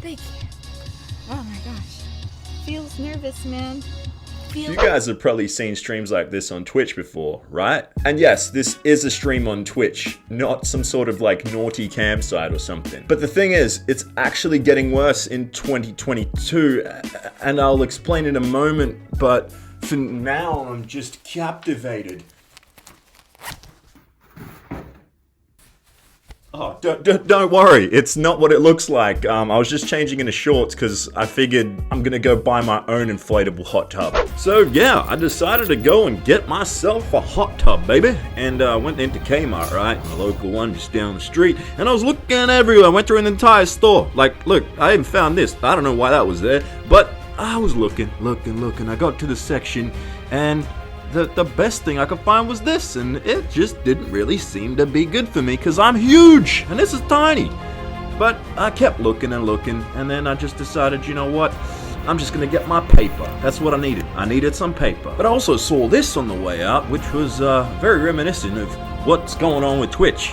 Thank you. Oh my gosh. Feels nervous, man. You guys have probably seen streams like this on Twitch before, right? And yes, this is a stream on Twitch, not some sort of like naughty campsite or something. But the thing is, it's actually getting worse in 2022, and I'll explain in a moment, but for now, I'm just captivated. Oh, don't worry, it's not what it looks like. I was just changing into shorts because I figured I'm gonna go buy my own inflatable hot tub. So yeah, I decided to go and get myself a hot tub, baby. And went into Kmart, right? The local one just down the street. And I was looking everywhere, went through an entire store. Like, look, I even found this. I don't know why that was there, but I was looking. I got to the section and the best thing I could find was this, and it just didn't really seem to be good for me because I'm huge and this is tiny. But I kept looking and looking, and then I just decided, you know what? I'm just gonna get my paper. That's what I needed. I needed some paper. But I also saw this on the way out, which was very reminiscent of what's going on with Twitch.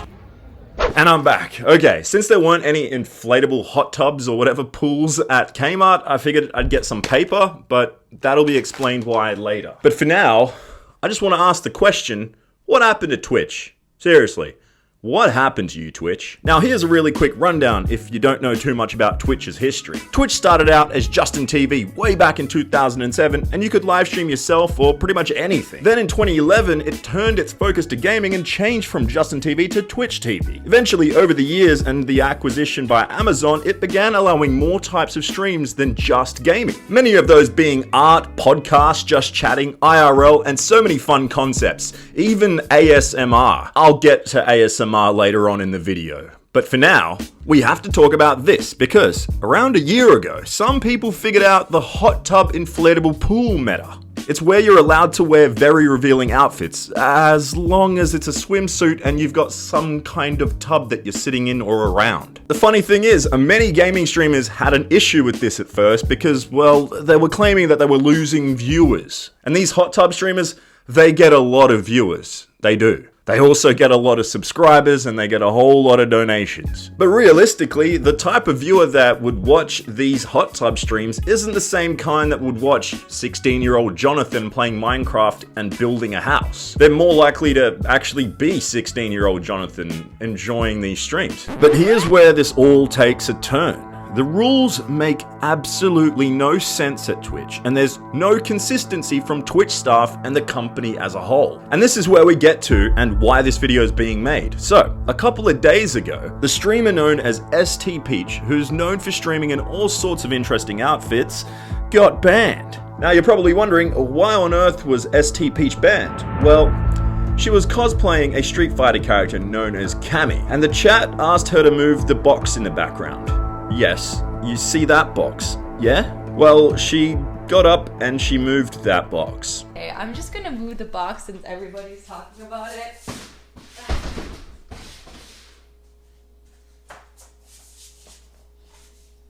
And I'm back. Okay, since there weren't any inflatable hot tubs or whatever pools at Kmart, I figured I'd get some paper, but that'll be explained why later. But for now, I just want to ask the question, what happened to Twitch? Seriously, what happened to you, Twitch? Now here's a really quick rundown if you don't know too much about Twitch's history. Twitch started out as Justin TV way back in 2007, and you could live stream yourself or pretty much anything. Then in 2011, it turned its focus to gaming and changed from Justin TV to Twitch TV. Eventually, over the years and the acquisition by Amazon, it began allowing more types of streams than just gaming. Many of those being art, podcasts, just chatting, IRL, and so many fun concepts. Even ASMR. I'll get to ASMR later on in the video. But for now, we have to talk about this because around a year ago, some people figured out the hot tub inflatable pool meta. It's where you're allowed to wear very revealing outfits as long as it's a swimsuit and you've got some kind of tub that you're sitting in or around. The funny thing is, many gaming streamers had an issue with this at first because, well, they were claiming that they were losing viewers. And these hot tub streamers, they get a lot of viewers. They do. They also get a lot of subscribers and they get a whole lot of donations. But realistically, the type of viewer that would watch these hot tub streams isn't the same kind that would watch 16-year-old Jonathan playing Minecraft and building a house. They're more likely to actually be 16-year-old Jonathan enjoying these streams. But here's where this all takes a turn. The rules make absolutely no sense at Twitch, and there's no consistency from Twitch staff and the company as a whole. And this is where we get to and why this video is being made. So, a couple of days ago, the streamer known as STPeach, who's known for streaming in all sorts of interesting outfits, got banned. Now you're probably wondering, why on earth was STPeach banned? Well, she was cosplaying a Street Fighter character known as Cammy, and the chat asked her to move the box in the background. Yes, you see that box, yeah? Well, she got up and she moved that box. Okay, I'm just gonna move the box since everybody's talking about it.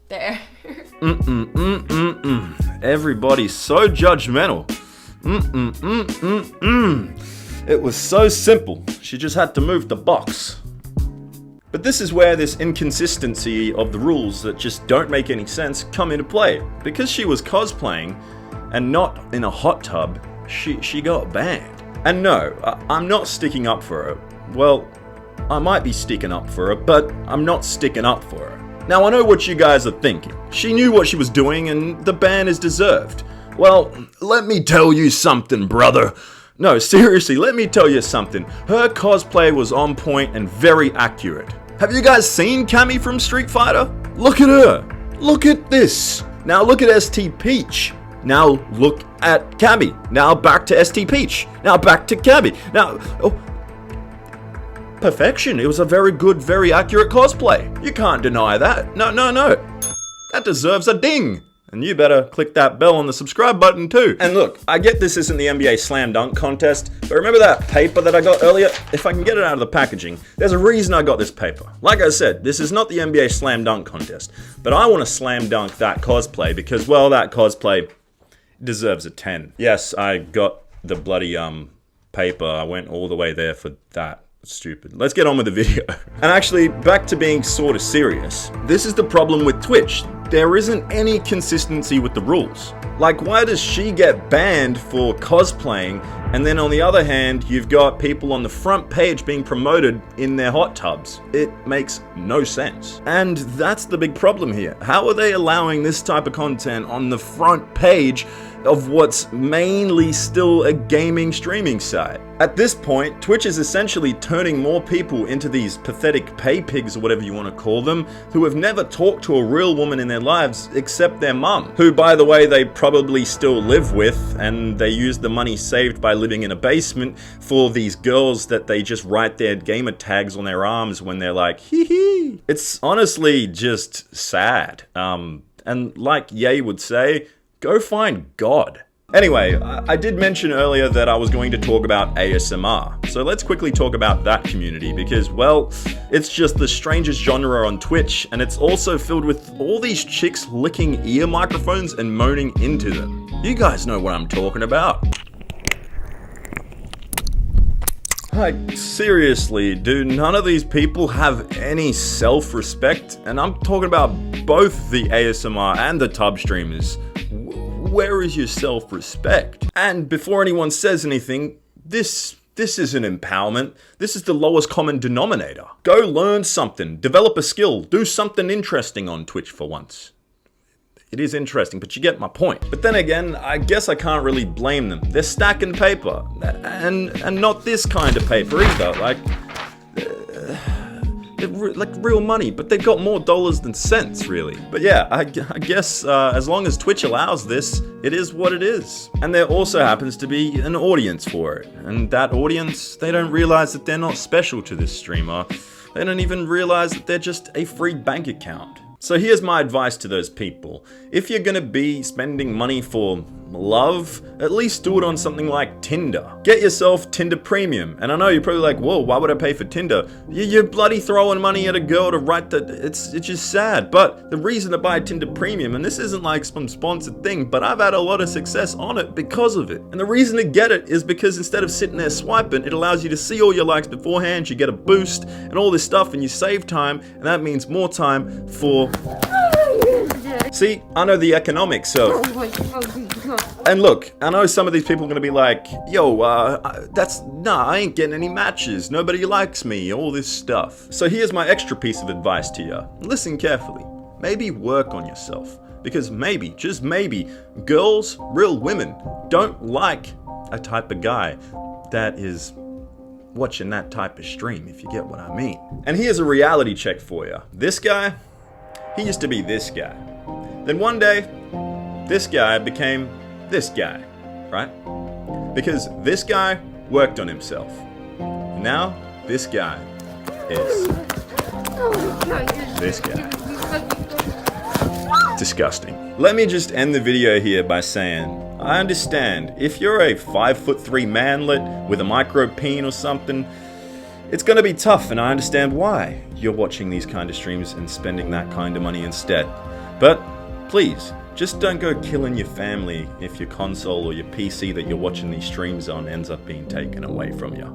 There. Everybody's so judgmental. It was so simple. She just had to move the box. But this is where this inconsistency of the rules that just don't make any sense come into play. Because she was cosplaying and not in a hot tub, she got banned. And no, I'm not sticking up for her. Well, I might be sticking up for her, but I'm not sticking up for her. Now I know what you guys are thinking. She knew what she was doing and the ban is deserved. Well, let me tell you something, brother. No, seriously, let me tell you something. Her cosplay was on point and very accurate. Have you guys seen Cammy from Street Fighter? Look at her. Look at this. Now look at STPeach. Now look at Cammy. Now back to STPeach. Now back to Cammy. Now, oh, perfection. It was a very good, very accurate cosplay. You can't deny that. No. That deserves a ding. And you better click that bell on the subscribe button too. And look, I get this isn't the NBA slam dunk contest, but remember that paper that I got earlier? If I can get it out of the packaging, there's a reason I got this paper. Like I said, this is not the NBA slam dunk contest, but I want to slam dunk that cosplay because, well, that cosplay deserves a 10. Yes, I got the bloody paper. I went all the way there for that. Stupid. Let's get on with the video. And actually, back to being sort of serious. This is the problem with Twitch. there isn't any consistency with the rules. Like, why does she get banned for cosplaying, and then on the other hand, you've got people on the front page being promoted in their hot tubs? It makes no sense. And that's the big problem here. How are they allowing this type of content on the front page of what's mainly still a gaming streaming site? At this point, Twitch is essentially turning more people into these pathetic pay pigs, or whatever you want to call them, who have never talked to a real woman in their lives except their mum, who, by the way, they probably still live with, and they use the money saved by living in a basement for these girls that they just write their gamer tags on their arms when they're like, hee hee. It's honestly just sad. And like Ye would say, go find God. Anyway, I did mention earlier that I was going to talk about ASMR, so let's quickly talk about that community because, well, it's just the strangest genre on Twitch, and it's also filled with all these chicks licking ear microphones and moaning into them. You guys know what I'm talking about. Like, seriously, do none of these people have any self-respect? And I'm talking about both the ASMR and the tub streamers. Where is your self-respect? And before anyone says anything, this isn't empowerment. This is the lowest common denominator. Go learn something, develop a skill, do something interesting on Twitch for once. It is interesting, but you get my point. But then again, I guess I can't really blame them. They're stacking paper, and not this kind of paper either. Like real money, but they've got more dollars than cents, really. But yeah, I guess as long as Twitch allows this, it is what it is. And there also happens to be an audience for it. And that audience, they don't realize that they're not special to this streamer. They don't even realize that they're just a free bank account. So here's my advice to those people. If you're gonna be spending money for love, at least do it on something like Tinder. Get yourself Tinder Premium. And I know you're probably like, whoa, why would I pay for Tinder? You're bloody throwing money at a girl to write that. It's just sad. But the reason to buy Tinder Premium, and this isn't like some sponsored thing, but I've had a lot of success on it because of it. And the reason to get it is because instead of sitting there swiping, it allows you to see all your likes beforehand, you get a boost and all this stuff, and you save time, and that means more time for... See, I know the economics of... And look, I know some of these people are gonna be like, yo, I ain't getting any matches, nobody likes me, all this stuff. So here's my extra piece of advice to you. Listen carefully. Maybe work on yourself. Because maybe, just maybe, girls, real women, don't like a type of guy that is watching that type of stream, if you get what I mean. And here's a reality check for you. This guy, he used to be this guy. Then one day, this guy became this guy, right? Because this guy worked on himself. Now, this guy is this guy. Disgusting. Let me just end the video here by saying, I understand, if you're a 5'3" manlet with a micro peen or something, it's gonna be tough, and I understand why you're watching these kind of streams and spending that kind of money instead. But please, just don't go killing your family if your console or your PC that you're watching these streams on ends up being taken away from you.